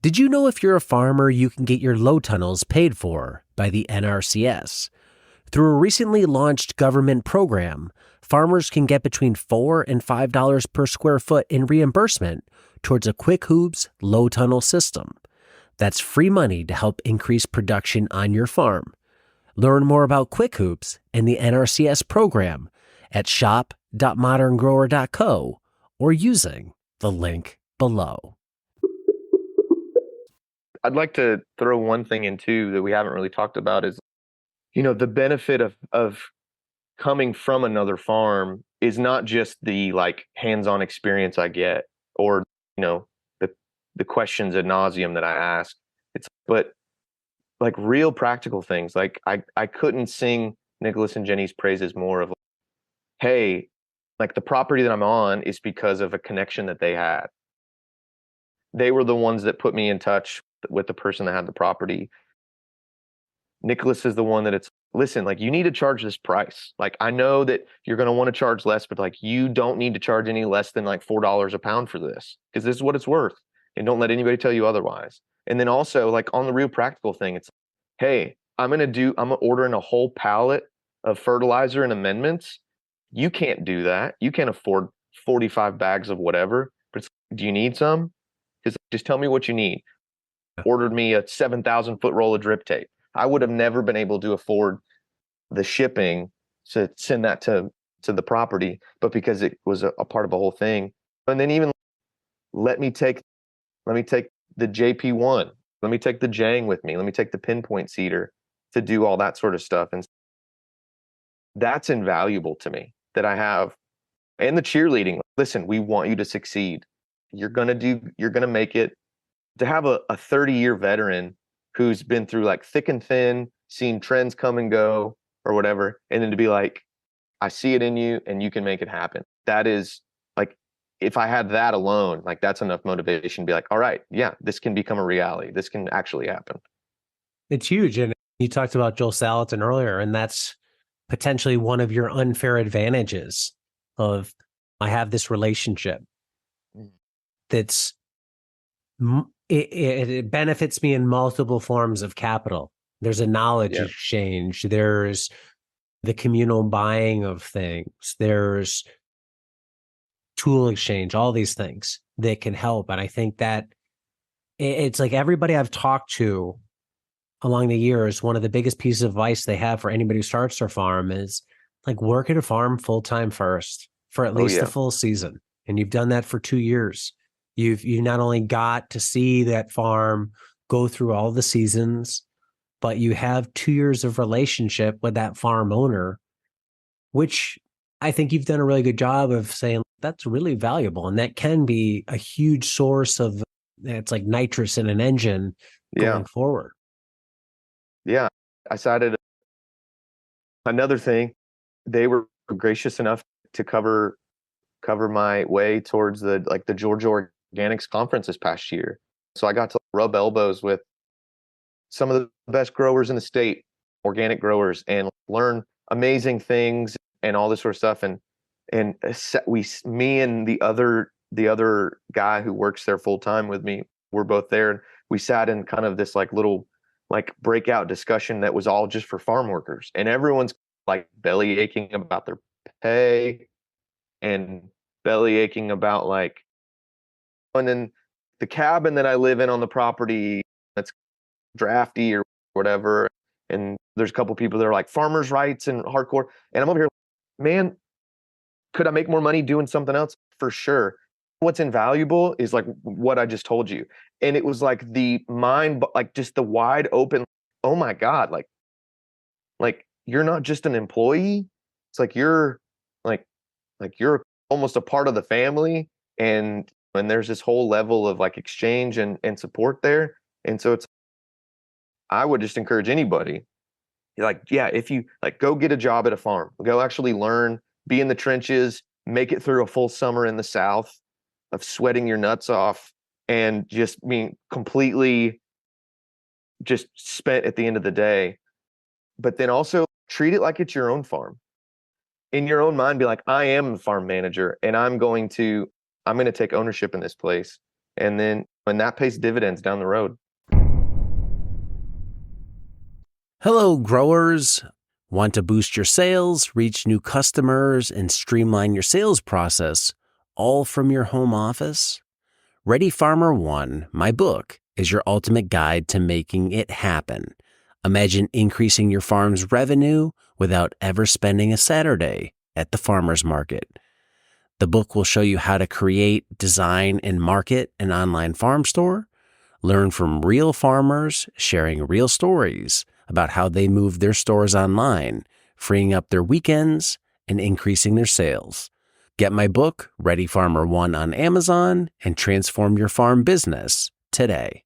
Did you know if you're a farmer, you can get your low tunnels paid for by the NRCS? Through a recently launched government program, farmers can get between $4 and $5 per square foot in reimbursement towards a Quick Hoops low tunnel system. That's free money to help increase production on your farm. Learn more about Quick Hoops and the NRCS program at shop.moderngrower.co or using the link below. I'd like to throw one thing in too that we haven't really talked about is, the benefit of coming from another farm is not just the like hands-on experience I get or, the questions ad nauseum that I ask. But like real practical things. Like I couldn't sing Nicholas and Jenny's praises more of, hey, like the property that I'm on is because of a connection that they had. They were the ones that put me in touch with the person that had the property. Nicholas is the one that listen, like you need to charge this price. Like I know that you're going to want to charge less, but like you don't need to charge any less than like $4 a pound for this because this is what it's worth. And don't let anybody tell you otherwise. And then also like on the real practical thing, it's, hey, I'm ordering a whole pallet of fertilizer and amendments. You can't do that. You can't afford 45 bags of whatever, but do you need some? Just tell me what you need. Ordered me a 7,000 foot roll of drip tape. I would have never been able to afford the shipping to send that to the property, but because it was a part of a whole thing. And then even let me take the JP1. Let me take the Jang with me. Let me take the pinpoint seeder to do all that sort of stuff. And that's invaluable to me that I have. And the cheerleading. Listen, we want you to succeed. You're going to make it. To have a 30-year veteran who's been through like thick and thin, seen trends come and go or whatever, and then to be like, I see it in you and you can make it happen. That is like, if I had that alone, like that's enough motivation to be like, all right, yeah, this can become a reality. This can actually happen. It's huge. And you talked about Joel Salatin earlier, and that's potentially one of your unfair advantages of I have this relationship that's it benefits me in multiple forms of capital. There's a knowledge exchange. There's the communal buying of things. There's tool exchange, all these things that can help. And I think that it's like everybody I've talked to along the years, one of the biggest pieces of advice they have for anybody who starts their farm is like work at a farm full-time first for at least the full season. And you've done that for 2 years. You've not only got to see that farm go through all the seasons, but you have 2 years of relationship with that farm owner, which I think you've done a really good job of saying that's really valuable. And that can be a huge source of, it's like nitrous in an engine going forward. Yeah. I cited another thing. They were gracious enough to cover my way towards the Georgia Organics Conference this past year. So I got to rub elbows with some of the best growers in the state, organic growers, and learn amazing things and all this sort of stuff. And me and the other guy who works there full time with me, we're both there. And we sat in kind of this like little like breakout discussion that was all just for farm workers, and everyone's like belly aching about their pay and belly aching about like, and then the cabin that I live in on the property that's drafty or whatever. And there's a couple people that are like farmers' rights and hardcore. And I'm over here, man, could I make more money doing something else? For sure. What's invaluable is like what I just told you. And it was like the mind, like just the wide open, oh my God, like you're not just an employee. It's like you're you're almost a part of the family. And there's this whole level of like exchange and support there. And so I would just encourage anybody, like, yeah, if you like go get a job at a farm, go actually learn, be in the trenches, make it through a full summer in the South of sweating your nuts off and just being completely just spent at the end of the day. But then also treat it like it's your own farm. In your own mind, be like, I am the farm manager and I'm going to take ownership in this place. And then And that pays dividends down the road. Hello, growers. Want to boost your sales, reach new customers, and streamline your sales process, all from your home office? Ready Farmer One, my book, is your ultimate guide to making it happen. Imagine increasing your farm's revenue without ever spending a Saturday at the farmer's market. The book will show you how to create, design, and market an online farm store, learn from real farmers sharing real stories about how they move their stores online, freeing up their weekends and increasing their sales. Get my book, Ready Farmer One, on Amazon and transform your farm business today.